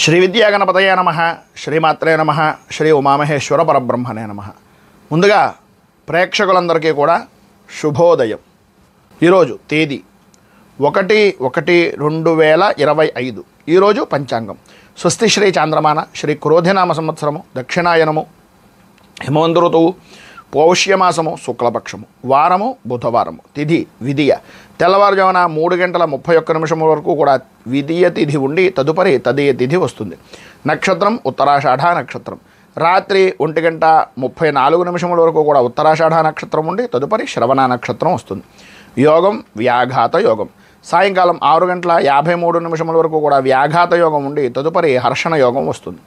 శ్రీ విద్యాగణపతయే నమః, శ్రీమాత్రే నమః, శ్రీ ఉమామహేశ్వర పరబ్రహ్మణే నమః. ముందుగా ప్రేక్షకులందరికీ కూడా శుభోదయం. ఈరోజు తేదీ 1/1/2025. ఈరోజు పంచాంగం స్వస్తి శ్రీ చాంద్రమాన శ్రీ క్రోధినామ సంవత్సరము దక్షిణాయనము హిమవంత ఋతువు పౌష్యమాసము శుక్లపక్షము వారము బుధవారము తిథి విధియ తెల్లవారుజామున 3:31 వరకు కూడా విధియ తిథి ఉండి తదుపరి తదియ తిథి వస్తుంది. నక్షత్రం ఉత్తరాషాఢ నక్షత్రం. రాత్రి 1:34 వరకు కూడా ఉత్తరాషాఢ నక్షత్రం ఉండి తదుపరి శ్రవణ నక్షత్రం వస్తుంది. యోగం వ్యాఘాత యోగం. సాయంకాలం 6:53 వరకు కూడా వ్యాఘాత యోగం ఉండి తదుపరి హర్షణ యోగం వస్తుంది.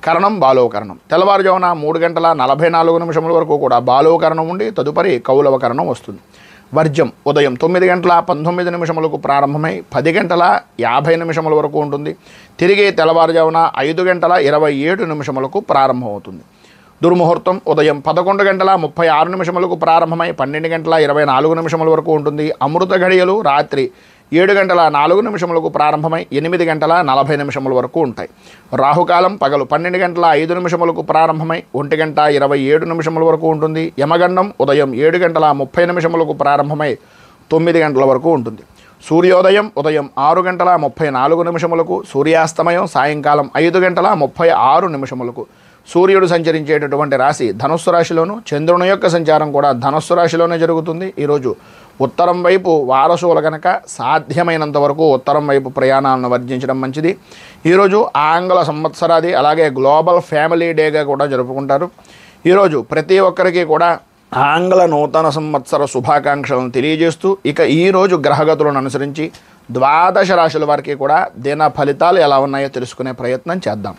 కరణం బాలోకరణం. తెల్లవారుజామున 3:44 వరకు కూడా బాలోకరణం ఉండి తదుపరి కౌలవకరణం వస్తుంది. వర్జం ఉదయం 9:19 ప్రారంభమై 10:50 వరకు ఉంటుంది. తిరిగి తెల్లవారుజామున 5:27 ప్రారంభమవుతుంది. దుర్ముహూర్తం ఉదయం 11:36 ప్రారంభమై 12:24 వరకు ఉంటుంది. అమృత ఘడియలు రాత్రి 7:04 ప్రారంభమై 8:40 వరకు ఉంటాయి. రాహుకాలం పగలు 12:05 ప్రారంభమై 1:27 వరకు ఉంటుంది. యమగండం ఉదయం 7:30 ప్రారంభమై 9 గంటల వరకు ఉంటుంది. సూర్యోదయం ఉదయం 6:34 సూర్యాస్తమయం సాయంకాలం 5:36 సూర్యుడు సంచరించేటటువంటి రాశి ధనుస్సు రాశిలోను, చంద్రుని యొక్క సంచారం కూడా ధనుస్సు రాశిలోనే జరుగుతుంది. ఈరోజు ఉత్తరం వైపు వారసులు కనుక సాధ్యమైనంత వరకు ఉత్తరం వైపు ప్రయాణాలను వర్జించడం మంచిది. ఈరోజు ఆంగ్ల సంవత్సరాది అలాగే గ్లోబల్ ఫ్యామిలీ డేగా కూడా జరుపుకుంటారు. ఈరోజు ప్రతి ఒక్కరికి కూడా ఆంగ్ల నూతన సంవత్సర శుభాకాంక్షలను తెలియజేస్తూ ఇక ఈరోజు గ్రహగతులను అనుసరించి 12 రాశుల వారికి కూడా దిన ఫలితాలు ఎలా ఉన్నాయో తెలుసుకునే ప్రయత్నం చేద్దాం.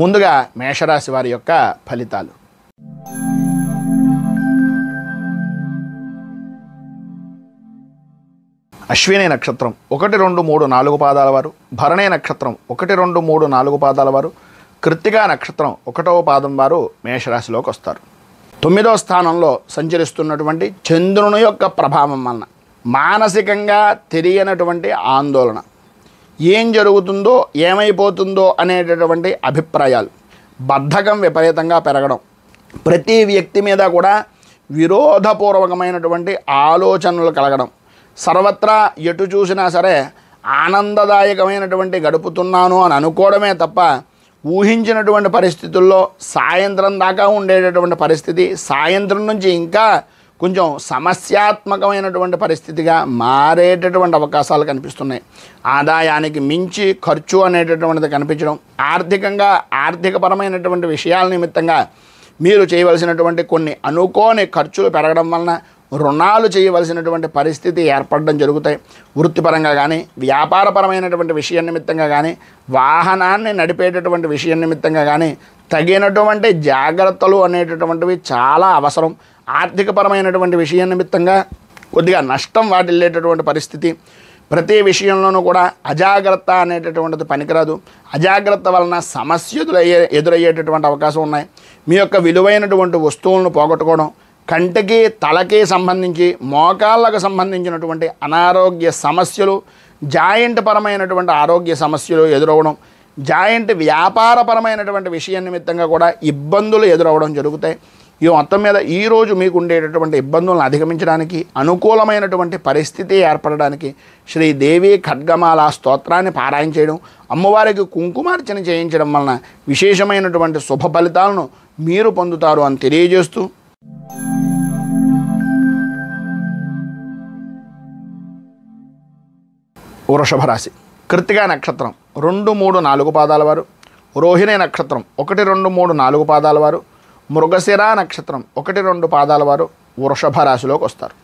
ముందుగా మేషరాశి వారి యొక్క ఫలితాలు. అశ్విని నక్షత్రం 1, 2, 3, 4 పాదాల వారు, భరణి నక్షత్రం 1, 2, 3, 4 పాదాల వారు, కృత్తికా నక్షత్రం 1వ పాదం వారు మేషరాశిలోకి వస్తారు. 9వ స్థానంలో సంచరిస్తున్నటువంటి చంద్రుని యొక్క ప్రభావం వలన మానసికంగా తెలియనటువంటి ఆందోళన, ఏం జరుగుతుందో ఏమైపోతుందో అనేటటువంటి అభిప్రాయాలు, బద్ధకం విపరీతంగా పెరగడం, ప్రతి వ్యక్తి మీద కూడా విరోధపూర్వకమైనటువంటి ఆలోచనలు కలగడం, సర్వత్రా ఎటు చూసినా సరే ఆనందదాయకమైనటువంటి గడుపుతున్నాను అని అనుకోవడమే తప్ప ఊహించినటువంటి పరిస్థితుల్లో సాయంత్రం దాకా ఉండేటటువంటి పరిస్థితి సాయంత్రం నుంచి ఇంకా కొంచెం సమస్యాత్మకమైనటువంటి పరిస్థితిగా మారేటటువంటి అవకాశాలు కనిపిస్తున్నాయి. ఆదాయానికి మించి ఖర్చు అనేటటువంటిది కనిపించడం, ఆర్థికంగా ఆర్థికపరమైనటువంటి విషయాల నిమిత్తంగా మీరు చేయవలసినటువంటి కొన్ని అనుకోని ఖర్చులు పెరగడం వలన రుణాలు చేయవలసినటువంటి పరిస్థితి ఏర్పడడం జరుగుతాయి. వృత్తిపరంగా కానీ వ్యాపారపరమైనటువంటి విషయం నిమిత్తంగా కానీ వాహనాన్ని నడిపేటటువంటి విషయం నిమిత్తంగా కానీ తగినటువంటి జాగ్రత్తలు అనేటటువంటివి చాలా అవసరం. ఆర్థికపరమైనటువంటి విషయం నిమిత్తంగా కొద్దిగా నష్టం వాటిల్లేటటువంటి పరిస్థితి. ప్రతి విషయంలోనూ కూడా అజాగ్రత్త అనేటటువంటిది పనికిరాదు. అజాగ్రత్త వలన సమస్యలు ఎదురయ్యేటటువంటి అవకాశం ఉన్నాయి. మీ యొక్క విలువైనటువంటి వస్తువులను పోగొట్టుకోవడం, కంటికి తలకి సంబంధించి మోకాళ్ళకు సంబంధించినటువంటి అనారోగ్య సమస్యలు, జాయింట్ పరమైనటువంటి ఆరోగ్య సమస్యలు ఎదురవడం, జాయింట్ వ్యాపారపరమైనటువంటి విషయం నిమిత్తంగా కూడా ఇబ్బందులు ఎదురవడం జరుగుతాయి. ఈ మొత్తం మీద ఈరోజు మీకు ఉండేటటువంటి ఇబ్బందులను అధిగమించడానికి అనుకూలమైనటువంటి పరిస్థితి ఏర్పడడానికి శ్రీదేవి ఖడ్గమాల స్తోత్రాన్ని పారాయణ చేయడం, అమ్మవారికి కుంకుమార్చన చేయించడం వలన విశేషమైనటువంటి శుభ ఫలితాలను మీరు పొందుతారు అని తెలియజేస్తూ వృషభ రాశి కృత్తికా నక్షత్రం 2, 3, 4 పాదాల వారు, రోహిణి నక్షత్రం 1, 2, 3, 4 పాదాల వారు, మృగశిర నక్షత్రం 1, 2 పాదాల వారు వృషభ రాశిలోకి వస్తారు.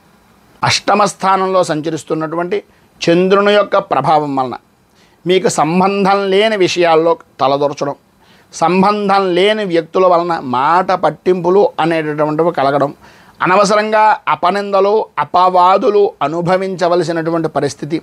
అష్టమ స్థానంలో సంచరిస్తున్నటువంటి చంద్రుని యొక్క ప్రభావం వలన మీకు సంబంధం లేని విషయాల్లో తలదొరచడం, సంబంధం లేని వ్యక్తుల వలన మాట పట్టింపులు అనేటటువంటివి కలగడం, అనవసరంగా అపనిందలు అపవాదులు అనుభవించవలసినటువంటి పరిస్థితి.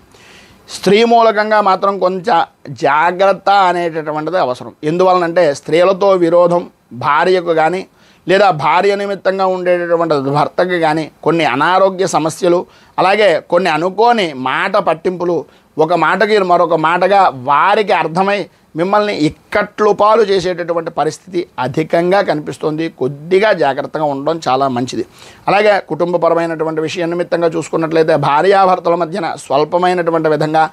స్త్రీ మూలకంగా మాత్రం కొంచెం జాగ్రత్త అనేటటువంటిది అవసరం. ఎందువలనంటే స్త్రీలతో విరోధం భార్యకు కానీ లేదా భార్య నిమిత్తంగా ఉండేటటువంటి భర్తకు కానీ కొన్ని అనారోగ్య సమస్యలు, అలాగే కొన్ని అనుకోని మాట పట్టింపులు, ఒక మాటకి మరొక మాటగా వారికి అర్థమై మిమ్మల్ని ఇక్కట్లు పాలు చేసేటటువంటి పరిస్థితి అధికంగా కనిపిస్తుంది. కొద్దిగా జాగ్రత్తగా ఉండడం చాలా మంచిది. అలాగే కుటుంబపరమైనటువంటి విషయం నిమిత్తంగా చూసుకున్నట్లయితే భార్యాభర్తల మధ్యన స్వల్పమైనటువంటి విధంగా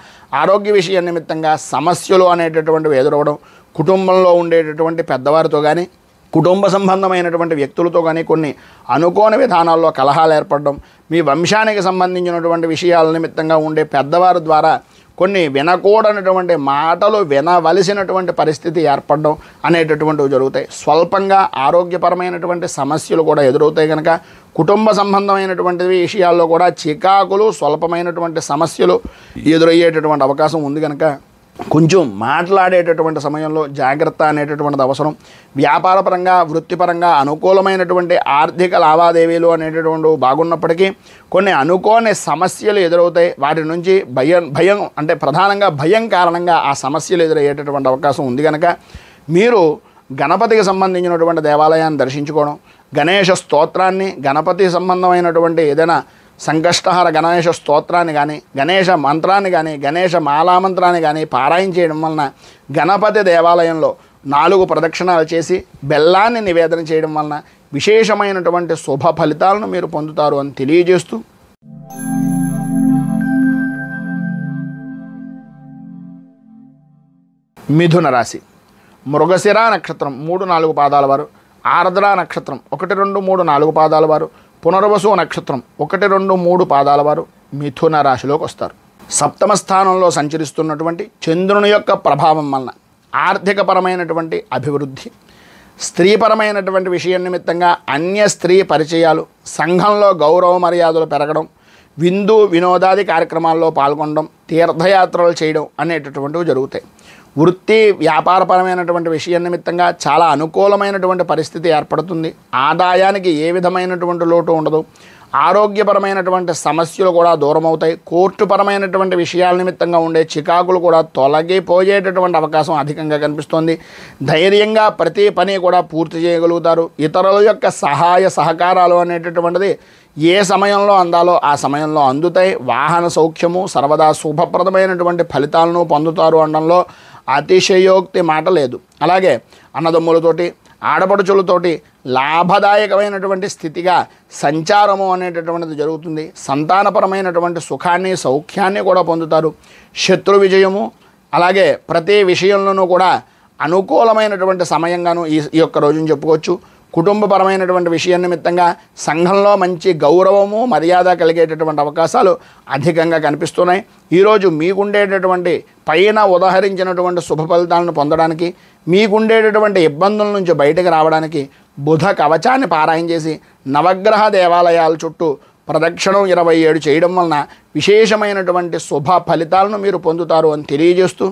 ఆరోగ్య విషయం నిమిత్తంగా సమస్యలు అనేటటువంటివి ఎదురవడం, కుటుంబంలో ఉండేటటువంటి పెద్దవారితో కానీ కుటుంబ సంబంధమైనటువంటి వ్యక్తులతో కానీ కొన్ని అనుకోని విధానాల్లో కలహాలు ఏర్పడడం, మీ వంశానికి సంబంధించినటువంటి విషయాల నిమిత్తంగా ఉండే పెద్దవారి ద్వారా కొన్ని వినకూడనటువంటి మాటలు వినవలసినటువంటి పరిస్థితి ఏర్పడడం అనేటటువంటివి జరుగుతాయి. స్వల్పంగా ఆరోగ్యపరమైనటువంటి సమస్యలు కూడా ఎదురవుతాయి కనుక కుటుంబ సంబంధమైనటువంటి విషయాల్లో కూడా చికాకులు, స్వల్పమైనటువంటి సమస్యలు ఎదురయ్యేటటువంటి అవకాశం ఉంది కనుక కొంచెం మాట్లాడేటటువంటి సమయంలో జాగ్రత్త అనేటటువంటిది అవసరం. వ్యాపారపరంగా వృత్తిపరంగా అనుకూలమైనటువంటి ఆర్థిక లావాదేవీలు అనేటటువంటి బాగున్నప్పటికీ కొన్ని అనుకోని సమస్యలు ఎదురవుతాయి. వాటి నుంచి భయం అంటే ప్రధానంగా భయం కారణంగా ఆ సమస్యలు ఎదురయ్యేటటువంటి అవకాశం ఉంది కనుక మీరు గణపతికి సంబంధించినటువంటి దేవాలయాన్ని దర్శించుకోవడం, గణేష స్తోత్రాన్ని, గణపతి సంబంధమైనటువంటి ఏదైనా సంకష్టహర గణేష స్తోత్రాన్ని కానీ, గణేష మంత్రాన్ని కానీ, గణేష మాలామంత్రాన్ని కానీ పారాయణ చేయడం వలన గణపతి దేవాలయంలో 4 ప్రదక్షిణాలు చేసి బెల్లాన్ని నివేదన చేయడం వలన విశేషమైనటువంటి శుభ ఫలితాలను మీరు పొందుతారు అని తెలియజేస్తూ మిథున రాశి. మృగశిర నక్షత్రం 3-4 పాదాల వారు, ఆర్ద్ర నక్షత్రం 1, 2, 3, 4 పాదాల వారు, పునర్వసు నక్షత్రం 1, 2, 3 పాదాల వారు మిథున రాశిలోకి వస్తారు. సప్తమ స్థానంలో సంచరిస్తున్నటువంటి చంద్రుని యొక్క ప్రభావం వలన ఆర్థికపరమైనటువంటి అభివృద్ధి, స్త్రీపరమైనటువంటి విషయం నిమిత్తంగా అన్య స్త్రీ పరిచయాలు, సంఘంలో గౌరవ మర్యాదలు పెరగడం, విందు వినోదాది కార్యక్రమాల్లో పాల్గొనడం, తీర్థయాత్రలు చేయడం అనేటటువంటివి జరుగుతాయి. వృత్తి వ్యాపారపరమైనటువంటి విషయం నిమిత్తంగా చాలా అనుకూలమైనటువంటి పరిస్థితి ఏర్పడుతుంది. ఆదాయానికి ఏ విధమైనటువంటి లోటు ఉండదు. ఆరోగ్యపరమైనటువంటి సమస్యలు కూడా దూరం అవుతాయి. కోర్టుపరమైనటువంటి విషయాల నిమిత్తంగా ఉండే చికాకులు కూడా తొలగిపోయేటటువంటి అవకాశం అధికంగా కనిపిస్తుంది. ధైర్యంగా ప్రతి పని కూడా పూర్తి చేయగలుగుతారు. ఇతరుల యొక్క సహాయ సహకారాలు అనేటటువంటిది ఏ సమయంలో అందాలో ఆ సమయంలో అందుతాయి. వాహన సౌఖ్యము సర్వదా శుభప్రదమైనటువంటి ఫలితాలను పొందుతారు అనడంలో అతిశయోక్తి మాట లేదు. అలాగే అన్నదమ్ములతోటి ఆడపడుచులతోటి లాభదాయకమైనటువంటి స్థితిగా సంచారము అనేటటువంటిది జరుగుతుంది. సంతానపరమైనటువంటి సుఖాన్ని సౌఖ్యాన్ని కూడా పొందుతారు. శత్రు విజయము అలాగే ప్రతి విషయంలోనూ కూడా అనుకూలమైనటువంటి సమయంగాను ఈ యొక్క రోజుని చెప్పుకోవచ్చు. కుటుంబపరమైనటువంటి విషయం నిమిత్తంగా సంఘంలో మంచి గౌరవము మర్యాద కలిగేటటువంటి అవకాశాలు అధికంగా కనిపిస్తున్నాయి. ఈరోజు మీకుండేటటువంటి పైన ఉదహరించినటువంటి శుభ ఫలితాలను పొందడానికి, మీకుండేటటువంటి ఇబ్బందుల నుంచి బయటకు రావడానికి బుధ కవచాన్ని పారాయణ చేసి నవగ్రహ దేవాలయాల చుట్టూ ప్రదక్షిణం 27 చేయడం వలన విశేషమైనటువంటి శుభ ఫలితాలను మీరు పొందుతారు అని తెలియజేస్తూ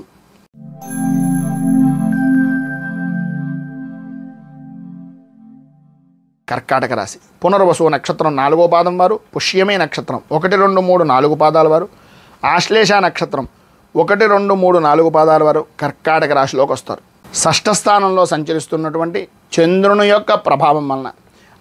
కర్కాటక రాశి. పునర్వసు నక్షత్రం 4వ పాదం వారు, పుష్యమే నక్షత్రం 1, 2, 3, 4 పాదాల వారు, ఆశ్లేష నక్షత్రం 1, 2, 3, 4 పాదాల వారు కర్కాటక రాశిలోకి వస్తారు. షష్ఠ స్థానంలో సంచరిస్తున్నటువంటి చంద్రుని యొక్క ప్రభావం వలన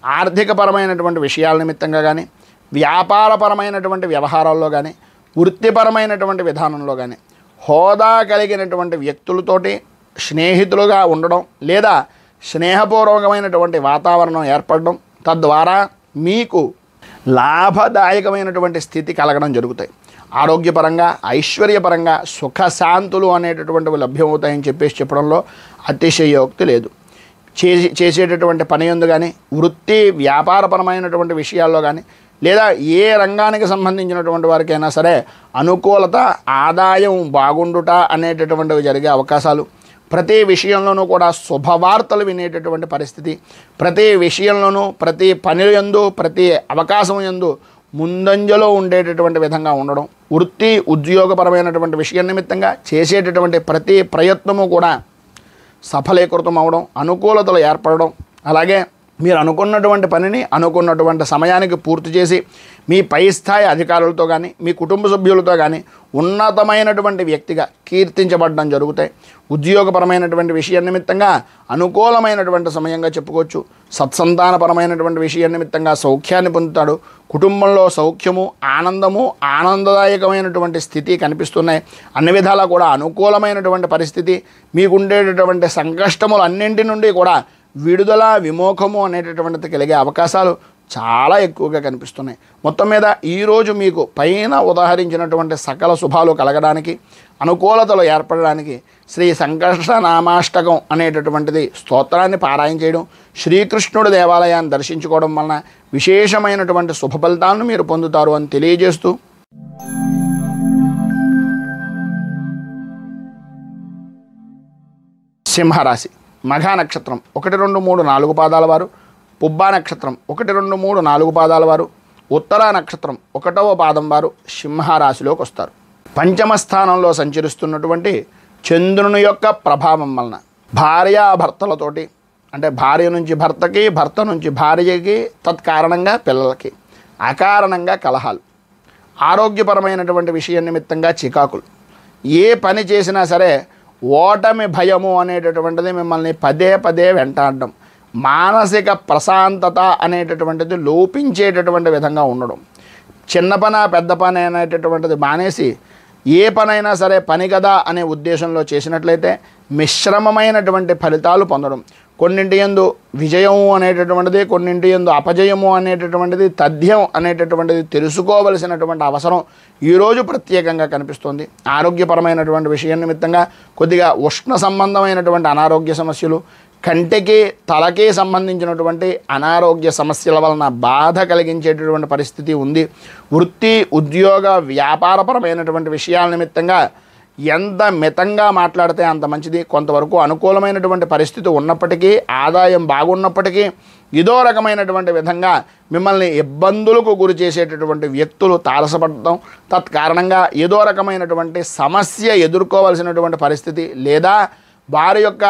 ఆర్థికపరమైనటువంటి విషయాల నిమిత్తంగా కానీ, వ్యాపారపరమైనటువంటి వ్యవహారాల్లో కానీ, వృత్తిపరమైనటువంటి విధానంలో కానీ హోదా కలిగినటువంటి వ్యక్తులతోటి స్నేహితులుగా ఉండడం లేదా స్నేహపూర్వకమైనటువంటి వాతావరణం ఏర్పడడం, తద్వారా మీకు లాభదాయకమైనటువంటి స్థితి కలగడం జరుగుతాయి. ఆరోగ్యపరంగా ఐశ్వర్యపరంగా సుఖశాంతులు అనేటటువంటివి లభ్యమవుతాయని చెప్పడంలో అతిశయోక్తి లేదు. చేసేటటువంటి పని యందు కానీ, వృత్తి వ్యాపారపరమైనటువంటి విషయాల్లో కానీ లేదా ఏ రంగానికి సంబంధించినటువంటి వారికైనా సరే అనుకూలత, ఆదాయం బాగుండుట అనేటటువంటివి జరిగే అవకాశాలు, ప్రతి విషయంలోనూ కూడా శుభవార్తలు వినేటటువంటి పరిస్థితి, ప్రతి విషయంలోనూ ప్రతి పని యందు ప్రతి అవకాశం యందు ముందంజలో ఉండేటటువంటి విధంగా ఉండడం, వృత్తి ఉద్యోగపరమైనటువంటి విషయం నిమిత్తంగా చేసేటటువంటి ప్రతి ప్రయత్నము కూడా సఫలీకృతం అవడం, అనుకూలతలు ఏర్పడడం, అలాగే మీరు అనుకున్నటువంటి పనిని అనుకున్నటువంటి సమయానికి పూర్తి చేసి మీ పై స్థాయి అధికారులతో కానీ మీ కుటుంబ సభ్యులతో కానీ ఉన్నతమైనటువంటి వ్యక్తిగా కీర్తించబడడం జరుగుతాయి. ఉద్యోగపరమైనటువంటి విషయం నిమిత్తంగా అనుకూలమైనటువంటి సమయంగా చెప్పుకోవచ్చు. సత్సంతానపరమైనటువంటి విషయం నిమిత్తంగా సౌఖ్యాన్ని పొందుతాడు. కుటుంబంలో సౌఖ్యము, ఆనందము, ఆనందదాయకమైనటువంటి స్థితి కనిపిస్తున్నాయి. అన్ని విధాలా కూడా అనుకూలమైనటువంటి పరిస్థితి. మీకుండేటటువంటి సంకష్టములు అన్నింటి నుండి కూడా విడుదల, విమోఖము అనేటటువంటిది కలిగే అవకాశాలు చాలా ఎక్కువగా కనిపిస్తున్నాయి. మొత్తం మీద ఈరోజు మీకు పైన ఉదాహరించినటువంటి సకల శుభాలు కలగడానికి, అనుకూలతలు ఏర్పడడానికి శ్రీ సంకష్ట నామాష్టకం అనేటటువంటిది స్తోత్రాన్ని పారాయణ చేయడం, శ్రీకృష్ణుడి దేవాలయాన్ని దర్శించుకోవడం వలన విశేషమైనటువంటి శుభ ఫలితాలను మీరు పొందుతారు అని తెలియజేస్తూ, సింహరాశి మఘా నక్షత్రం 1, 2, 3, 4 పాదాల వారు, పుబ్బా నక్షత్రం 1, 2, 3, 4 పాదాల వారు, ఉత్తరా నక్షత్రం 1వ పాదం వారు సింహరాశిలోకి వస్తారు. పంచమ స్థానంలో సంచరిస్తున్నటువంటి చంద్రుని యొక్క ప్రభావం వలన భార్యాభర్తలతోటి, అంటే భార్య నుంచి భర్తకి, భర్త నుంచి భార్యకి, తత్కారణంగా పిల్లలకి అకారణంగా కలహాలు, ఆరోగ్యపరమైనటువంటి విషయం నిమిత్తంగా చికాకులు, ఏ పని చేసినా సరే ఓటమి భయము అనేటటువంటిది మిమ్మల్ని పదే పదే వెంటాడడం, మానసిక ప్రశాంతత అనేటటువంటిది లోపించేటటువంటి విధంగా ఉండడం, చిన్న పని పెద్ద పని అనేటటువంటిది మానేసి ఏ పనైనా సరే పని కదా అనే ఉద్దేశంలో చేసినట్లయితే మిశ్రమమైనటువంటి ఫలితాలు పొందడం, కొన్నింటి యందు విజయము అనేటటువంటిది, కొన్నింటి యందు అపజయము అనేటటువంటిది, తథ్యం అనేటటువంటిది తెలుసుకోవలసినటువంటి అవసరం ఈరోజు ప్రత్యేకంగా కనిపిస్తుంది. ఆరోగ్యపరమైనటువంటి విషయం నిమిత్తంగా కొద్దిగా ఉష్ణ సంబంధమైనటువంటి అనారోగ్య సమస్యలు, కంటికి తలకి సంబంధించినటువంటి అనారోగ్య సమస్యల వలన బాధ కలిగించేటటువంటి పరిస్థితి ఉంది. వృత్తి, ఉద్యోగ, వ్యాపారపరమైనటువంటి విషయాల నిమిత్తంగా ఎంత మితంగా మాట్లాడితే అంత మంచిది. కొంతవరకు అనుకూలమైనటువంటి పరిస్థితి ఉన్నప్పటికీ, ఆదాయం బాగున్నప్పటికీ ఇదో రకమైనటువంటి విధంగా మిమ్మల్ని ఇబ్బందులకు గురి చేసేటటువంటి వ్యక్తులు తారసపడటం, తత్కారణంగా ఏదో రకమైనటువంటి సమస్య ఎదుర్కోవాల్సినటువంటి పరిస్థితి, లేదా వారి యొక్క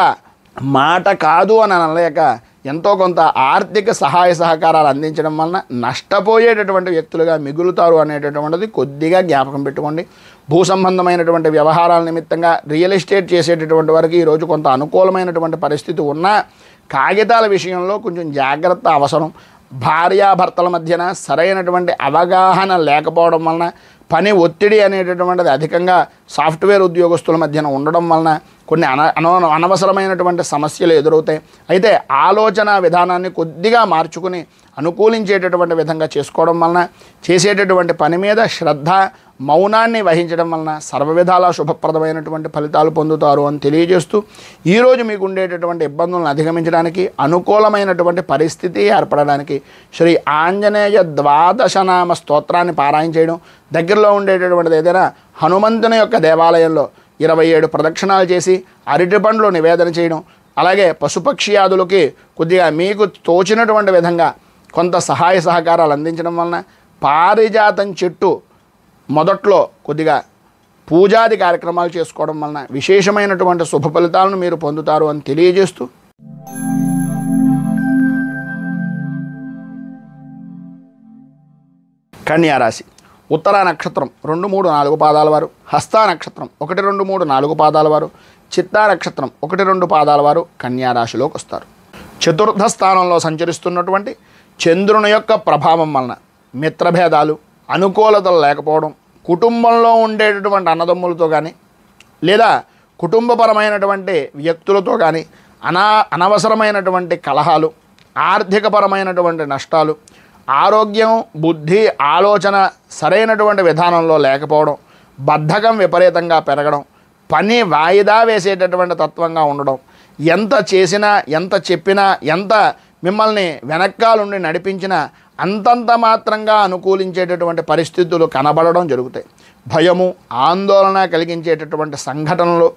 మాట కాదు అని అనలేక ఎంతో కొంత ఆర్థిక సహాయ సహకారాలు అందించడం వలన నష్టపోయేటటువంటి వ్యక్తులుగా మిగులుతారు అనేటటువంటిది కొద్దిగా జ్ఞాపకం పెట్టుకోండి. భూ సంబంధమైనటువంటి వ్యవహారాల నిమిత్తంగా రియల్ ఎస్టేట్ చేసేటటువంటి వారికి ఈరోజు కొంత అనుకూలమైనటువంటి పరిస్థితి ఉన్నా కాగితాల విషయంలో కొంచెం జాగ్రత్త అవసరం. భార్యాభర్తల మధ్యన సరైనటువంటి అవగాహన లేకపోవడం వలన, పని ఒత్తిడి అనేటటువంటిది అధికంగా సాఫ్ట్వేర్ ఉద్యోగస్తుల మధ్యన ఉండడం వలన కొన్ని అనవసరమైనటువంటి సమస్యలు ఎదురవుతాయి. అయితే ఆలోచన విధానాన్ని కొద్దిగా మార్చుకుని అనుకూలించేటటువంటి విధంగా చేసుకోవడం వలన, చేసేటటువంటి పని మీద శ్రద్ధ, మౌనాన్ని వహించడం వలన సర్వవిధాలా శుభప్రదమైనటువంటి ఫలితాలు పొందుతారు అని తెలియజేస్తూ, ఈరోజు మీకు ఉండేటటువంటి ఇబ్బందులను అధిగమించడానికి, అనుకూలమైనటువంటి పరిస్థితి ఏర్పడడానికి శ్రీ ఆంజనేయ ద్వాదశనామ స్తోత్రాన్ని పారాయణ చేయడం, దగ్గరలో ఉండేటటువంటిది ఏదైనా హనుమంతుని యొక్క దేవాలయంలో 27 ప్రదక్షిణాలు చేసి అరటి పండ్లు నివేదన చేయడం, అలాగే పశుపక్ష్యాదులకి కొద్దిగా మీకు తోచినటువంటి విధంగా కొంత సహాయ సహకారాలు అందించడం వలన, పారిజాతం చెట్టు మొదట్లో కొద్దిగా పూజాది కార్యక్రమాలు చేసుకోవడం వలన విశేషమైనటువంటి శుభ ఫలితాలను మీరు పొందుతారు అని తెలియజేస్తూ, కన్యారాశి ఉత్తరా నక్షత్రం 2, 3, 4 పాదాల వారు, హస్తా నక్షత్రం 1, 2, 3, 4 పాదాల వారు, చిత్తా నక్షత్రం 1, 2 పాదాల వారు కన్యారాశిలోకి వస్తారు. చతుర్థ స్థానంలో సంచరిస్తున్నటువంటి చంద్రుని యొక్క ప్రభావం వలన మిత్రభేదాలు, అనుకూలతలు లేకపోవడం, కుటుంబంలో ఉండేటటువంటి అన్నదమ్ములతో కానీ లేదా కుటుంబపరమైనటువంటి వ్యక్తులతో కానీ అనవసరమైనటువంటి కలహాలు, ఆర్థికపరమైనటువంటి నష్టాలు, ఆరోగ్యం, బుద్ధి, ఆలోచన సరైనటువంటి విధానంలో లేకపోవడం, బద్ధకం విపరీతంగా పెరగడం, పని వాయిదా వేసేటటువంటి తత్వంగా ఉండడం, ఎంత చేసినా, ఎంత చెప్పినా, ఎంత మిమ్మల్ని వెనక్కాలుండి నడిపించినా అంతంత మాత్రంగా అనుకూలించేటటువంటి పరిస్థితులు కనబడడం జరుగుతాయి. భయము, ఆందోళన కలిగించేటటువంటి సంఘటనలు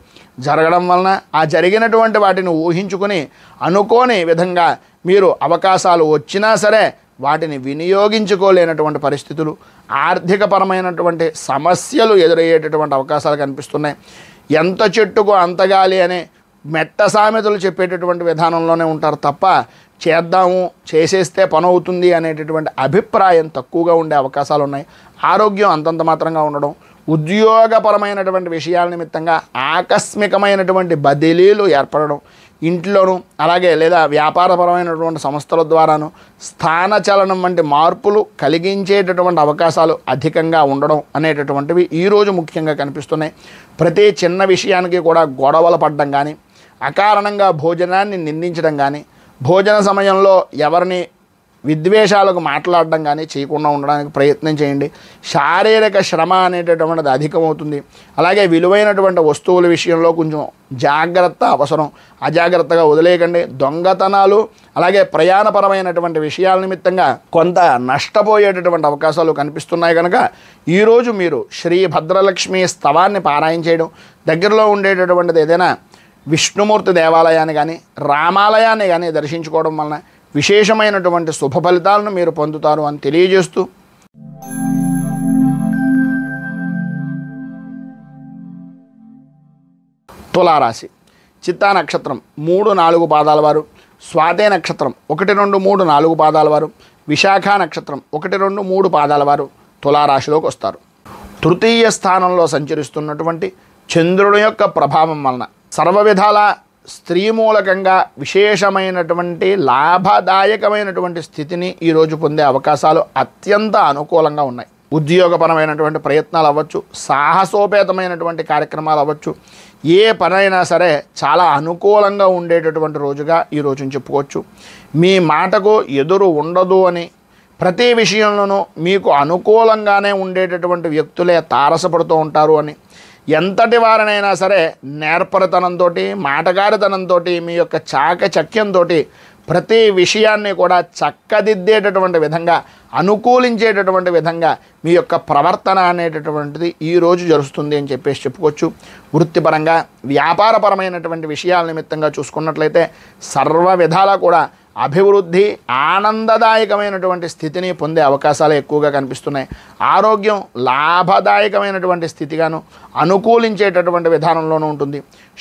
జరగడం వలన ఆ జరిగినటువంటి వాటిని ఊహించుకొని అనుకోని విధంగా మీరు అవకాశాలు వచ్చినా సరే వాటిని వినియోగించుకోలేనటువంటి పరిస్థితులు, ఆర్థికపరమైనటువంటి సమస్యలు ఎదురయ్యేటటువంటి అవకాశాలు కనిపిస్తున్నాయి. ఎంత చెట్టుకు అంత గాలి అనే మెట్ట సామెతలు చెప్పేటటువంటి విధానంలోనే ఉంటారు తప్ప చేద్దాము, చేసేస్తే పని అవుతుంది అనేటటువంటి అభిప్రాయం తక్కువగా ఉండే అవకాశాలు ఉన్నాయి. ఆరోగ్యం అంతంత మాత్రంగా ఉండడం, ఉద్యోగపరమైనటువంటి విషయాల నిమిత్తంగా ఆకస్మికమైనటువంటి బదిలీలు ఏర్పడడం, ఇంట్లోనూ అలాగే లేదా వ్యాపారపరమైనటువంటి సంస్థల ద్వారాను స్థానచలనం వంటి మార్పులు కలిగించేటటువంటి అవకాశాలు అధికంగా ఉండడం అనేటటువంటివి ఈరోజు ముఖ్యంగా కనిపిస్తున్నాయి. ప్రతి చిన్న విషయానికి కూడా గొడవలు పడడం కానీ, అకారణంగా భోజనాన్ని నిందించడం కానీ, భోజన సమయంలో ఎవరిని విద్వేషాలకు మాట్లాడడం కానీ చేయకుండా ఉండడానికి ప్రయత్నం చేయండి. శారీరక శ్రమ అనేటటువంటిది అధికమవుతుంది. అలాగే విలువైనటువంటి వస్తువుల విషయంలో కొంచెం జాగ్రత్త అవసరం. అజాగ్రత్తగా వదిలేయకండి. దొంగతనాలు అలాగే ప్రయాణపరమైనటువంటి విషయాల నిమిత్తంగా కొంత నష్టపోయేటటువంటి అవకాశాలు కనిపిస్తున్నాయి. కనుక ఈరోజు మీరు శ్రీ భద్రలక్ష్మి స్తవాన్ని పారాయణ చేయడం, దగ్గరలో ఉండేటటువంటిది ఏదైనా విష్ణుమూర్తి దేవాలయాన్ని కానీ రామాలయాన్ని కానీ దర్శించుకోవడం వలన విశేషమైనటువంటి శుభ ఫలితాలను మీరు పొందుతారు అని తెలియజేస్తూ, తులారాశి చిత్తా నక్షత్రం 3-4 పాదాల వారు, స్వాతే నక్షత్రం 1, 2, 3, 4 పాదాల వారు, విశాఖ నక్షత్రం 1, 2, 3 పాదాల వారు తులారాశిలోకి వస్తారు. తృతీయ స్థానంలో సంచరిస్తున్నటువంటి చంద్రుడి యొక్క ప్రభావం వలన సర్వ విధాల స్త్రీ మూలకంగా విశేషమైనటువంటి లాభదాయకమైనటువంటి స్థితిని ఈరోజు పొందే అవకాశాలు అత్యంత అనుకూలంగా ఉన్నాయి. ఉద్యోగపరమైనటువంటి ప్రయత్నాలు అవ్వచ్చు, సాహసోపేతమైనటువంటి కార్యక్రమాలు అవ్వచ్చు, ఏ పనైనా సరే చాలా అనుకూలంగా ఉండేటటువంటి రోజుగా ఈ రోజుని చెప్పుకోవచ్చు. మీ మాటకు ఎదురు ఉండదు అని, ప్రతి విషయంలోనూ మీకు అనుకూలంగానే ఉండేటటువంటి వ్యక్తులే తారసపడుతూ ఉంటారు అని, ఎంతటి వారినైనా సరే నేర్పరితనంతో, మాటగారితనంతో, మీ యొక్క చాకచక్యంతో ప్రతి విషయాన్ని కూడా చక్కదిద్దేటటువంటి విధంగా, అనుకూలించేటటువంటి విధంగా మీ యొక్క ప్రవర్తన అనేటటువంటిది ఈరోజు జరుగుతుంది అని చెప్పేసి చెప్పుకోవచ్చు. వృత్తిపరంగా వ్యాపారపరమైనటువంటి విషయాల నిమిత్తంగా చూసుకున్నట్లయితే సర్వ విధాలా కూడా అభివృద్ధి, ఆనందదాయకమైనటువంటి స్థితిని పొందే అవకాశాలు ఎక్కువగా కనిపిస్తున్నాయి. ఆరోగ్యం లాభదాయకమైనటువంటి స్థితిగాను అనుకూలించేటటువంటి విధానంలోనూ ఉంటుంది.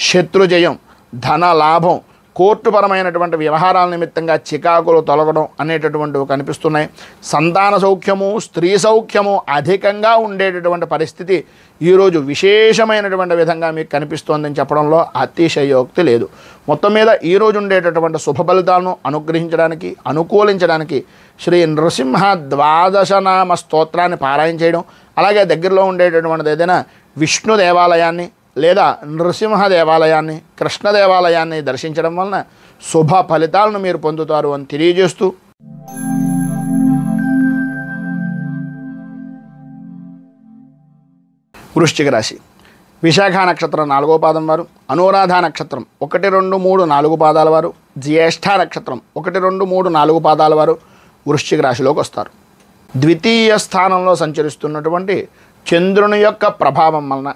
శత్రుజయం, ధన లాభం, కోర్టుపరమైనటువంటి వ్యవహారాల నిమిత్తంగా చికాకులు తొలగడం అనేటటువంటివి కనిపిస్తున్నాయి. సంతాన సౌఖ్యము, స్త్రీ సౌఖ్యము అధికంగా ఉండేటటువంటి పరిస్థితి ఈరోజు విశేషమైనటువంటి విధంగా మీకు కనిపిస్తోందని చెప్పడంలో అతిశయోక్తి లేదు. మొత్తం మీద ఈరోజు ఉండేటటువంటి శుభ ఫలితాలను అనుగ్రహించడానికి, అనుకూలించడానికి శ్రీ నృసింహ ద్వాదశనామ స్తోత్రాన్ని పారాయణ చేయడం, అలాగే దగ్గరలో ఉండేటటువంటిది ఏదైనా విష్ణు దేవాలయాన్ని లేదా నృసింహ దేవాలయాన్ని, కృష్ణ దేవాలయాన్ని దర్శించడం వలన శుభ ఫలితాలను మీరు పొందుతారు అని తెలియజేస్తూ, వృశ్చిక రాశి విశాఖ నక్షత్రం 4వ పాదం వారు, అనురాధ నక్షత్రం 1, 2, 3, 4 పాదాల వారు, జ్యేష్ఠ నక్షత్రం 1, 2, 3, 4 పాదాల వారు వృశ్చిక రాశిలోకి వస్తారు. ద్వితీయ స్థానంలో సంచరిస్తున్నటువంటి చంద్రుని యొక్క ప్రభావం వలన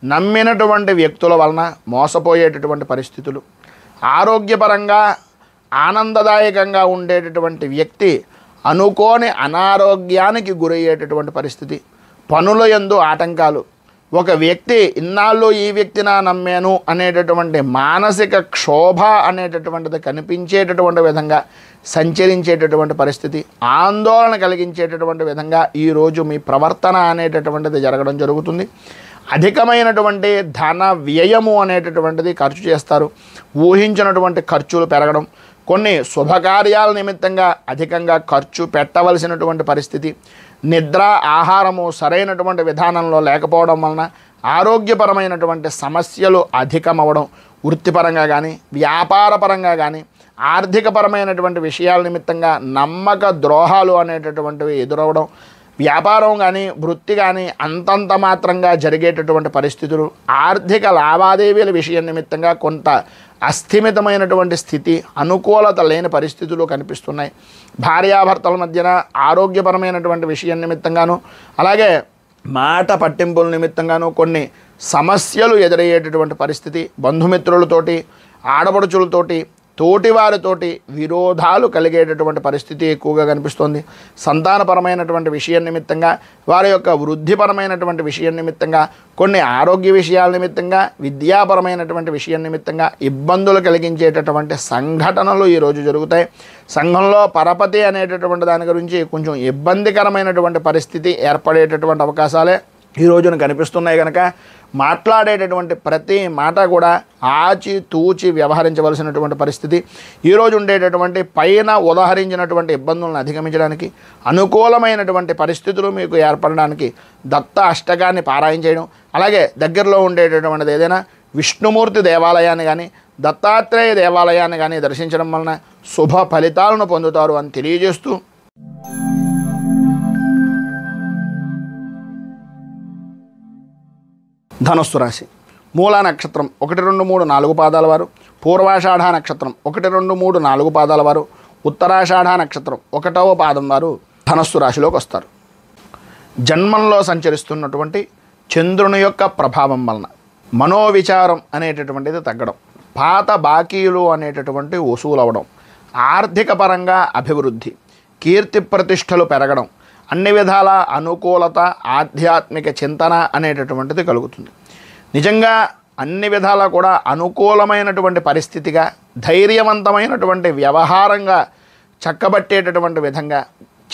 నమ్మినటువంటి వ్యక్తుల వలన మోసపోయేటటువంటి పరిస్థితులు, ఆరోగ్యపరంగా ఆనందదాయకంగా ఉండేటటువంటి వ్యక్తి అనుకోని అనారోగ్యానికి గురయ్యేటటువంటి పరిస్థితి, పనుల యందు ఆటంకాలు, ఒక వ్యక్తి ఇన్నాళ్ళు ఈ వ్యక్తిని నమ్మాను అనేటటువంటి మానసిక క్షోభ అనేటటువంటిది కనిపించేటటువంటి విధంగా సంచరించేటటువంటి పరిస్థితి, ఆందోళన కలిగించేటటువంటి విధంగా ఈరోజు మీ ప్రవర్తన అనేటటువంటిది జరగడం జరుగుతుంది. అధికమైనటువంటి ధన వ్యయము అనేటటువంటిది ఖర్చు చేస్తారు. ఊహించినటువంటి ఖర్చులు పెరగడం, కొన్ని శుభకార్యాల నిమిత్తంగా అధికంగా ఖర్చు పెట్టవలసినటువంటి పరిస్థితి, నిద్ర ఆహారము సరైనటువంటి విధానంలో లేకపోవడం వలన ఆరోగ్యపరమైనటువంటి సమస్యలు అధికమవడం, వృత్తిపరంగా కానీ వ్యాపారపరంగా కానీ ఆర్థికపరమైనటువంటి విషయాల నిమిత్తంగా నమ్మక ద్రోహాలు అనేటటువంటివి ఎదురవడం, వ్యాపారం కానీ వృత్తి కానీ అంతంత మాత్రంగా జరిగేటటువంటి పరిస్థితులు, ఆర్థిక లావాదేవీల విషయం నిమిత్తంగా కొంత అస్థిమితమైనటువంటి స్థితి, అనుకూలత లేని పరిస్థితులు కనిపిస్తున్నాయి. భార్యాభర్తల మధ్యన ఆరోగ్యపరమైనటువంటి విషయం నిమిత్తంగాను, అలాగే మాట పట్టింపుల నిమిత్తంగాను కొన్ని సమస్యలు ఎదురయ్యేటటువంటి పరిస్థితి, బంధుమిత్రులతోటి, ఆడపడుచులతోటి తోటివారితోటి విరోధాలు కలిగేటటువంటి పరిస్థితి ఎక్కువగా కనిపిస్తోంది. సంతానపరమైనటువంటి విషయం నిమిత్తంగా, వారి యొక్క వృద్ధిపరమైనటువంటి విషయం నిమిత్తంగా, కొన్ని ఆరోగ్య విషయాల నిమిత్తంగా, విద్యాపరమైనటువంటి విషయం నిమిత్తంగా ఇబ్బందులు కలిగించేటటువంటి సంఘటనలు ఈరోజు జరుగుతాయి. సంఘంలో పరపతి అనేటటువంటి దాని గురించి కొంచెం ఇబ్బందికరమైనటువంటి పరిస్థితి ఏర్పడేటటువంటి అవకాశాలే ఈ రోజున కనిపిస్తున్నాయి. కనుక మాట్లాడేటటువంటి ప్రతి మాట కూడా ఆచి తూచి వ్యవహరించవలసినటువంటి పరిస్థితి. ఈరోజు ఉండేటటువంటి పైన ఉదాహరించినటువంటి ఇబ్బందులను అధిగమించడానికి, అనుకూలమైనటువంటి పరిస్థితులు మీకు ఏర్పడడానికి దత్త అష్టకాన్ని పారాయణ చేయడం, అలాగే దగ్గరలో ఉండేటటువంటిది ఏదైనా విష్ణుమూర్తి దేవాలయాన్ని కానీ దత్తాత్రేయ దేవాలయాన్ని కానీ దర్శించడం వలన శుభ ఫలితాలను పొందుతారు అని తెలియజేస్తూ, ధనుస్సు రాశి మూలా నక్షత్రం 1, 2, 3, 4 పాదాల వారు, పూర్వాషాఢ నక్షత్రం 1, 2, 3, 4 పాదాల వారు, ఉత్తరాషాఢ నక్షత్రం 1వ పాదం వారు ధనుస్సు రాశిలోకి వస్తారు. జన్మంలో సంచరిస్తున్నటువంటి చంద్రుని యొక్క ప్రభావం వలన మనోవిచారం అనేటటువంటిది తగ్గడం, పాత బాకీలు అనేటటువంటి వసూలు అవ్వడం, ఆర్థిక పరంగా అభివృద్ధి, కీర్తి ప్రతిష్టలు పెరగడం, అన్ని విధాల అనుకూలత, ఆధ్యాత్మిక చింతన అనేటటువంటిది కలుగుతుంది. నిజంగా అన్ని విధాలా కూడా అనుకూలమైనటువంటి పరిస్థితిగా, ధైర్యవంతమైనటువంటి వ్యవహారంగా చక్కబట్టేటటువంటి విధంగా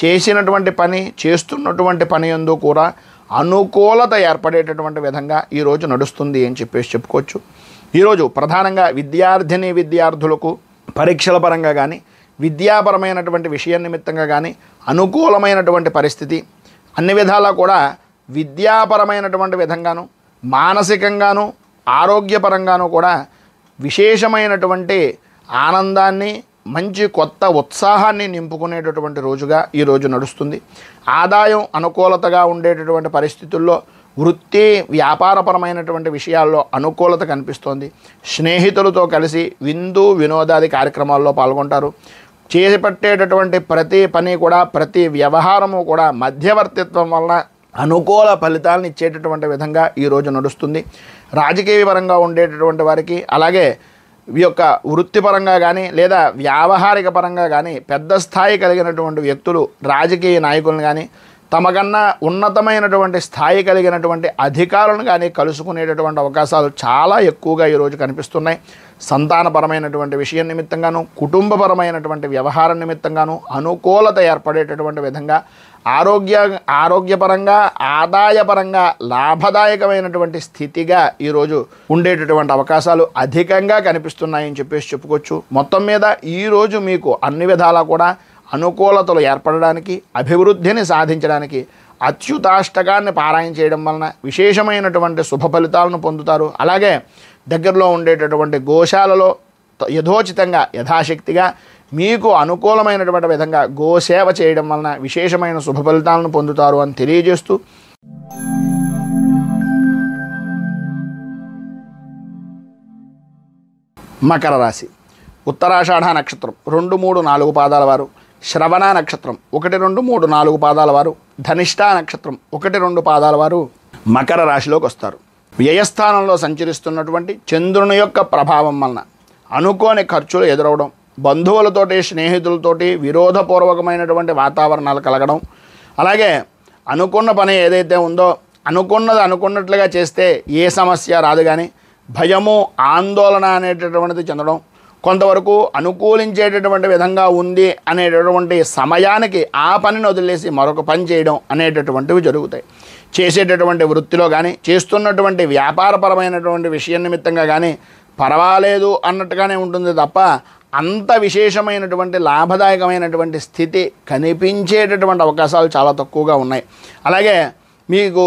చేసినటువంటి పని, చేస్తున్నటువంటి పని యందు కూడా అనుకూలత ఏర్పడేటటువంటి విధంగా ఈరోజు నడుస్తుంది అని చెప్పుకోవచ్చు. ఈరోజు ప్రధానంగా విద్యార్థులకు పరీక్షల పరంగా కానీ, విద్యాపరమైనటువంటి విషయం నిమిత్తంగా కానీ అనుకూలమైనటువంటి పరిస్థితి, అన్ని విధాలా కూడా విద్యాపరమైనటువంటి విధంగాను, మానసికంగాను, ఆరోగ్యపరంగాను కూడా విశేషమైనటువంటి ఆనందాన్ని, మంచి కొత్త ఉత్సాహాన్ని నింపుకునేటటువంటి రోజుగా ఈరోజు నడుస్తుంది. ఆదాయం అనుకూలతగా ఉండేటటువంటి పరిస్థితుల్లో వృత్తి వ్యాపారపరమైనటువంటి విషయాల్లో అనుకూలత కనిపిస్తోంది. స్నేహితులతో కలిసి విందు వినోదాది కార్యక్రమాల్లో పాల్గొంటారు. చేపట్టేటటువంటి ప్రతి పని కూడా, ప్రతి వ్యవహారము కూడా మధ్యవర్తిత్వం వలన అనుకూల ఫలితాలను ఇచ్చేటటువంటి విధంగా ఈరోజు నడుస్తుంది. రాజకీయ పరంగా ఉండేటటువంటి వారికి, అలాగే ఈ యొక్క వృత్తిపరంగా కానీ లేదా వ్యావహారిక పరంగా కానీ పెద్ద స్థాయి కలిగినటువంటి వ్యక్తులు, రాజకీయ నాయకులను కానీ, తమకన్నా ఉన్నతమైనటువంటి స్థాయి కలిగినటువంటి అధికారులను కానీ కలుసుకునేటటువంటి అవకాశాలు చాలా ఎక్కువగా ఈరోజు కనిపిస్తున్నాయి. సంతానపరమైనటువంటి విషయం నిమిత్తంగాను, కుటుంబపరమైనటువంటి వ్యవహారం నిమిత్తంగాను అనుకూలత ఏర్పడేటటువంటి విధంగా, ఆరోగ్యపరంగా, ఆదాయపరంగా లాభదాయకమైనటువంటి స్థితిగా ఈరోజు ఉండేటటువంటి అవకాశాలు అధికంగా కనిపిస్తున్నాయని చెప్పుకోవచ్చు. మొత్తం మీద ఈరోజు మీకు అన్ని విధాలా కూడా అనుకూలతలు ఏర్పడడానికి, అభివృద్ధిని సాధించడానికి అచ్యుతాష్టకాన్ని పారాయణ చేయడం వలన విశేషమైనటువంటి శుభ ఫలితాలను పొందుతారు. అలాగే దగ్గరలో ఉండేటటువంటి గోశాలలో యథోచితంగా, యథాశక్తిగా మీకు అనుకూలమైనటువంటి విధంగా గోసేవ చేయడం వలన విశేషమైన శుభ ఫలితాలను పొందుతారు అని తెలియజేస్తూ, మకర రాశి ఉత్తరాషాఢ నక్షత్రం 2, 3, 4 పాదాల వారు, శ్రవణ నక్షత్రం 1, 2, 3, 4 పాదాల వారు, ధనిష్ఠా నక్షత్రం 1, 2 పాదాల వారు మకర రాశిలోకి వస్తారు. వ్యయస్థానంలో సంచరిస్తున్నటువంటి చంద్రుని యొక్క ప్రభావం వలన అనుకోని ఖర్చులు ఎదురవడం, బంధువులతోటి, స్నేహితులతోటి విరోధపూర్వకమైనటువంటి వాతావరణాలు కలగడం, అలాగే అనుకున్న పని ఏదైతే ఉందో అనుకున్నది అనుకున్నట్లుగా చేస్తే ఏ సమస్య రాదు కానీ భయము, ఆందోళన అనేటటువంటిది చెందడం, కొంతవరకు అనుకూలించేటటువంటి విధంగా ఉంది అనేటటువంటి సమయానికి ఆ పనిని వదిలేసి మరొక పని చేయడం అనేటటువంటివి జరుగుతాయి. చేసేటటువంటి వృత్తిలో కానీ, చేస్తున్నటువంటి వ్యాపారపరమైనటువంటి విషయం నిమిత్తంగా కానీ పర్వాలేదు అన్నట్టుగానే ఉంటుంది తప్ప అంత విశేషమైనటువంటి లాభదాయకమైనటువంటి స్థితి కనిపించేటటువంటి అవకాశాలు చాలా తక్కువగా ఉన్నాయి. అలాగే మీకు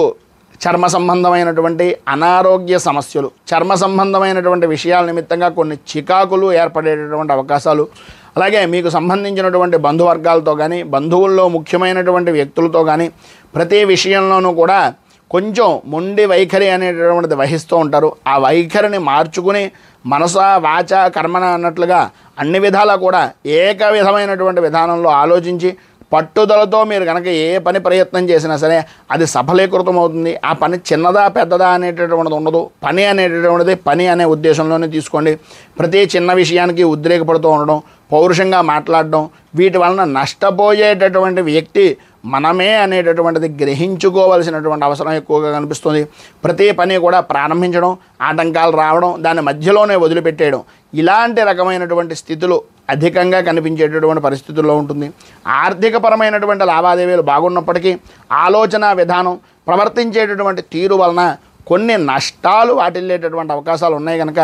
చర్మ సంబంధమైనటువంటి అనారోగ్య సమస్యలు, చర్మ సంబంధమైనటువంటి విషయాల నిమిత్తంగా కొన్ని చికాకులు ఏర్పడేటటువంటి అవకాశాలు, అలాగే మీకు సంబంధించినటువంటి బంధువర్గాలతో కానీ, బంధువుల్లో ముఖ్యమైనటువంటి వ్యక్తులతో కానీ ప్రతి విషయంలోనూ కూడా కొంచెం మొండి వైఖరి అనేటటువంటిది వహిస్తూ ఉంటారు. ఆ వైఖరిని మార్చుకుని మనస వాచ కర్మణ అన్నట్లుగా అన్ని విధాలా కూడా ఏక విధమైనటువంటి విధానంలో ఆలోచించి పట్టుదలతో మీరు కనుక ఏ పని ప్రయత్నం చేసినా సరే అది సఫలీకృతం అవుతుంది. ఆ పని చిన్నదా పెద్దదా అనేటటువంటిది ఉండదు. పని అనేటటువంటిది పని అనే ఉద్దేశంలోనే తీసుకోండి. ప్రతి చిన్న విషయానికి ఉద్రేకపడుతూ ఉండడం, పౌరుషంగా మాట్లాడడం, వీటి వలన నష్టపోయేటటువంటి వ్యక్తి మనమే అనేటటువంటిది గ్రహించుకోవాల్సినటువంటి అవసరం ఎక్కువగా కనిపిస్తుంది. ప్రతి పని కూడా ప్రారంభించడం, ఆటంకాలు రావడం, దాని మధ్యలోనే వదిలిపెట్టేయడం, ఇలాంటి రకమైనటువంటి స్థితులు అధికంగా కనిపించేటటువంటి పరిస్థితుల్లో ఉంటుంది. ఆర్థికపరమైనటువంటి లావాదేవీలు బాగున్నప్పటికీ ఆలోచన విధానం, ప్రవర్తించేటటువంటి తీరు వలన కొన్ని నష్టాలు వాటిల్లేటటువంటి అవకాశాలు ఉన్నాయి. కనుక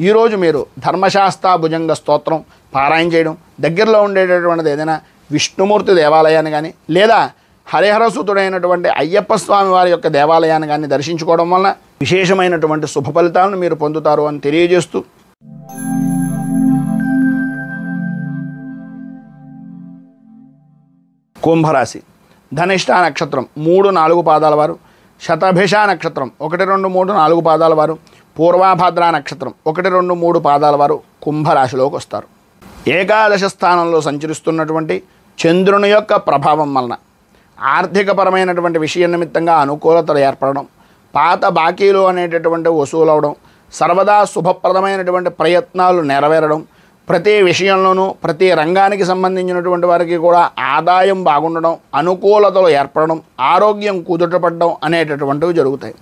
ఈరోజు మీరు ధర్మశాస్త్ర భుజంగ స్తోత్రం పారాయణ చేయడం, దగ్గరలో ఉండేటటువంటిది ఏదైనా విష్ణుమూర్తి దేవాలయాన్ని కానీ లేదా హరిహరసుతుడైనటువంటి అయ్యప్ప స్వామి వారి యొక్క దేవాలయాన్ని కానీ దర్శించుకోవడం వలన విశేషమైనటువంటి శుభ ఫలితాలను మీరు పొందుతారు అని తెలియజేస్తూ, కుంభరాశి ధనిష్ట నక్షత్రం 3-4 పాదాల వారు, శతభిష నక్షత్రం 1, 2, 3, 4 పాదాల వారు, పూర్వాభాద్ర నక్షత్రం 1, 2, 3 పాదాల వారు కుంభరాశిలోకి వస్తారు. ఏకాదశ స్థానంలో సంచరిస్తున్నటువంటి చంద్రుని యొక్క ప్రభావం వలన ఆర్థికపరమైనటువంటి విషయ నిమిత్తంగా అనుకూలతలు ఏర్పడడం, పాత బాకీలు అనేటటువంటి వసూలు అవడం, సర్వదా శుభప్రదమైనటువంటి ప్రయత్నాలు నెరవేరడం, ప్రతి విషయంలోనూ ప్రతి రంగానికి సంబంధించినటువంటి వారికి కూడా ఆదాయం బాగుండడం, అనుకూలతలు ఏర్పడడం, ఆరోగ్యం కుదుటపడడం అనేటటువంటివి జరుగుతాయి.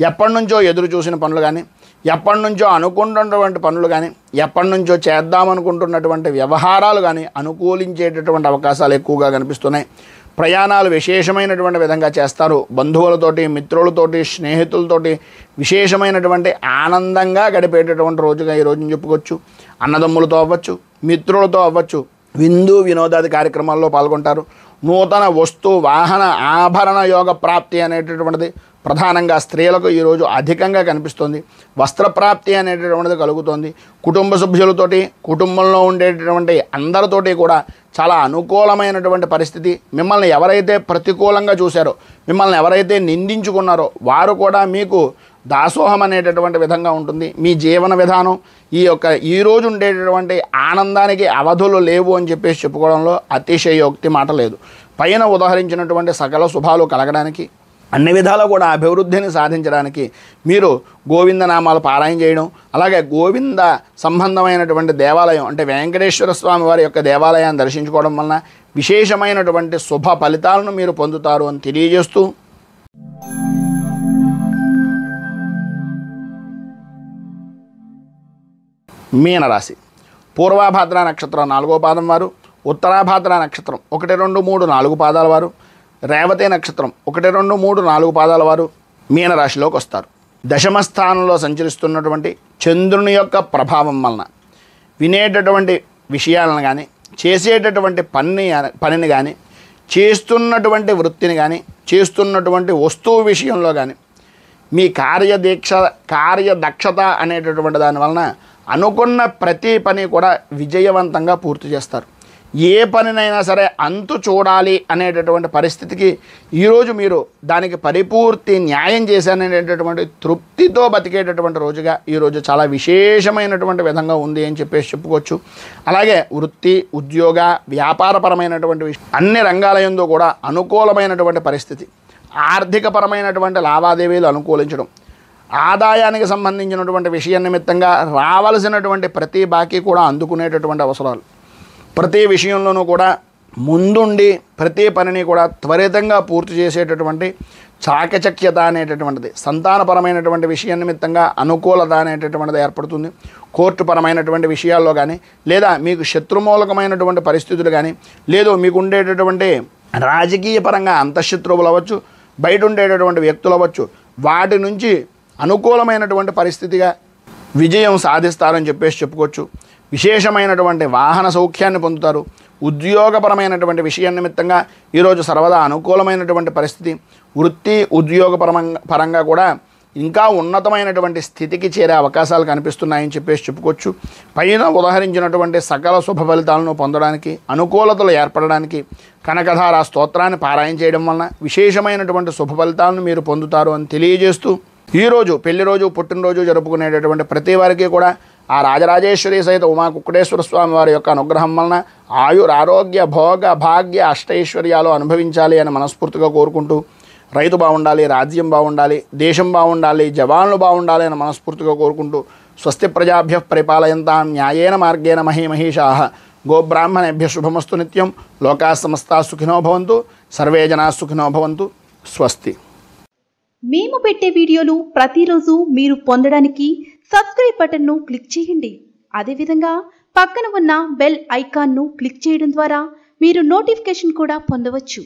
ఎప్పటి నుంచో ఎదురు చూసిన పనులు కానీ, ఎప్పటి నుంచో అనుకుంటున్నటువంటి పనులు కానీ, ఎప్పటి నుంచో చేద్దామనుకుంటున్నటువంటి వ్యవహారాలు కానీ అనుకూలించేటటువంటి అవకాశాలు ఎక్కువగా కనిపిస్తున్నాయి. ప్రయాణాలు విశేషమైనటువంటి విధంగా చేస్తారు. బంధువులతోటి, మిత్రులతోటి, స్నేహితులతోటి విశేషమైనటువంటి ఆనందంగా గడిపేటటువంటి రోజుగా ఈ రోజుని చెప్పుకోవచ్చు. అన్నదమ్ములతో అవ్వచ్చు, మిత్రులతో అవ్వచ్చు, విందు వినోదాది కార్యక్రమాల్లో పాల్గొంటారు. నూతన వస్తు వాహన ఆభరణ యోగ ప్రాప్తి అనేటటువంటిది ప్రధానంగా స్త్రీలకు ఈరోజు అధికంగా కనిపిస్తుంది. వస్త్రప్రాప్తి అనేటటువంటిది కలుగుతుంది. కుటుంబ సభ్యులతోటి, కుటుంబంలో ఉండేటటువంటి అందరితోటి కూడా చాలా అనుకూలమైనటువంటి పరిస్థితి. మిమ్మల్ని ఎవరైతే ప్రతికూలంగా చూశారో, మిమ్మల్ని ఎవరైతే నిందించుకున్నారో వారు కూడా మీకు దాసోహం అనేటటువంటి విధంగా ఉంటుంది. మీ జీవన విధానం ఈరోజు ఉండేటటువంటి ఆనందానికి అవధులు లేవు అని చెప్పేసి చెప్పుకోవడంలో అతిశయోక్తి మాట లేదు. పైన ఉదాహరించినటువంటి సకల శుభాలు కలగడానికి, అన్ని విధాలు కూడా అభివృద్ధిని సాధించడానికి మీరు గోవింద నామాలు పారాయణ చేయడం, అలాగే గోవింద సంబంధమైనటువంటి దేవాలయం అంటే వెంకటేశ్వర స్వామి వారి యొక్క దేవాలయాన్ని దర్శించుకోవడం వలన విశేషమైనటువంటి శుభ ఫలితాలను మీరు పొందుతారు అని తెలియజేస్తూ, మీనరాశి పూర్వాభాద్ర నక్షత్రం 4వ పాదం వారు, ఉత్తరాభాద్ర నక్షత్రం 1, 2, 3, 4 పాదాల వారు, రేవతి నక్షత్రం 1, 2, 3, 4 పాదాల వారు మీనరాశిలోకి వస్తారు. దశమ స్థానంలో సంచరిస్తున్నటువంటి చంద్రుని యొక్క ప్రభావం వలన వినేటటువంటి విషయాలను కానీ, చేసేటటువంటి పనిని కానీ, చేస్తున్నటువంటి వృత్తిని కానీ, చేస్తున్నటువంటి వస్తువు విషయంలో కానీ మీ కార్యదక్షత అనేటటువంటి దాని వలన అనుకున్న ప్రతి పని కూడా విజయవంతంగా పూర్తి చేస్తారు. ఏ పనినైనా సరే అంతు చూడాలి అనేటటువంటి పరిస్థితికి ఈరోజు మీరు దానికి పరిపూర్తి న్యాయం చేశాననేటటువంటి తృప్తితో బతికేటటువంటి రోజుగా ఈరోజు చాలా విశేషమైనటువంటి విధంగా ఉంది అని చెప్పేసి చెప్పుకోవచ్చు. అలాగే వృత్తి, ఉద్యోగ, వ్యాపారపరమైనటువంటి అన్ని రంగాల యందు కూడా అనుకూలమైనటువంటి పరిస్థితి, ఆర్థికపరమైనటువంటి లావాదేవీలు అనుకూలించడం, ఆదాయానికి సంబంధించినటువంటి విషయ నిమిత్తంగా రావాల్సినటువంటి ప్రతి బాకీ కూడా అందుకునేటటువంటి అవసరాలు, ప్రతి విషయంలోనూ కూడా ముందుండి ప్రతి పనిని కూడా త్వరితంగా పూర్తి చేసేటటువంటి చాకచక్యత అనేటటువంటిది, సంతానపరమైనటువంటి విషయ నిమిత్తంగా అనుకూలత అనేటటువంటిది ఏర్పడుతుంది. కోర్టు పరమైనటువంటి విషయాల్లో కానీ, లేదా మీకు శత్రుమూలకమైనటువంటి పరిస్థితులు కానీ, లేదు మీకు ఉండేటటువంటి రాజకీయ పరంగా అంతఃశత్రువులు అవ్వచ్చు, బయట ఉండేటటువంటి వ్యక్తులు అవ్వచ్చు, వాటి నుంచి అనుకూలమైనటువంటి పరిస్థితిగా విజయం సాధిస్తారని చెప్పేసి చెప్పుకోవచ్చు. విశేషమైనటువంటి వాహన సౌఖ్యాన్ని పొందుతారు. ఉద్యోగపరమైనటువంటి విషయం నిమిత్తంగా ఈరోజు సర్వదా అనుకూలమైనటువంటి పరిస్థితి. వృత్తి, ఉద్యోగ పరంగా కూడా ఇంకా ఉన్నతమైనటువంటి స్థితికి చేరే అవకాశాలు కనిపిస్తున్నాయని చెప్పేసి చెప్పుకోవచ్చు. పైన ఉదాహరించినటువంటి సకల శుభ ఫలితాలను పొందడానికి, అనుకూలతలు ఏర్పడడానికి కనకధార స్తోత్రాన్ని పారాయణ చేయడం వలన విశేషమైనటువంటి శుభ ఫలితాలను మీరు పొందుతారు అని తెలియజేస్తూ, ఈరోజు పెళ్లి రోజు, పుట్టినరోజు జరుపుకునేటటువంటి ప్రతి వారికి కూడా ఆ రాజరాజేశ్వరి సహిత ఉమా కుక్కుటేశ్వర స్వామి వారి యొక్క అనుగ్రహం వలన ఆరోగ్య భోగ భాగ్య అష్టైశ్వర్యాలు అనుభవించాలి అని మనస్ఫూర్తిగా కోరుకుంటూ, రైతు బాగుండాలి, రాజ్యం బాగుండాలి, దేశం బాగుండాలి, జవాన్లు బాగుండాలి అని మనస్ఫూర్తిగా కోరుకుంటూ, స్వస్తి ప్రజాభ్య పరిపాలయంతాం న్యాయేన మార్గేణ మహీమహీషాః గోబ్రాహ్మణేభ్య శుభమస్తు నిత్యం. లోకాః సమస్తాః సుఖినో భవంతు. సర్వే జనాః సుఖినో భవంతు. స్వస్తి. మేము పెట్టే వీడియోలు ప్రతిరోజు మీరు పొందడానికి సబ్స్క్రైబ్ బటన్ను క్లిక్ చేయండి. అదేవిధంగా పక్కన ఉన్న బెల్ ఐకాన్ను క్లిక్ చేయడం ద్వారా మీరు నోటిఫికేషన్ కూడా పొందవచ్చు.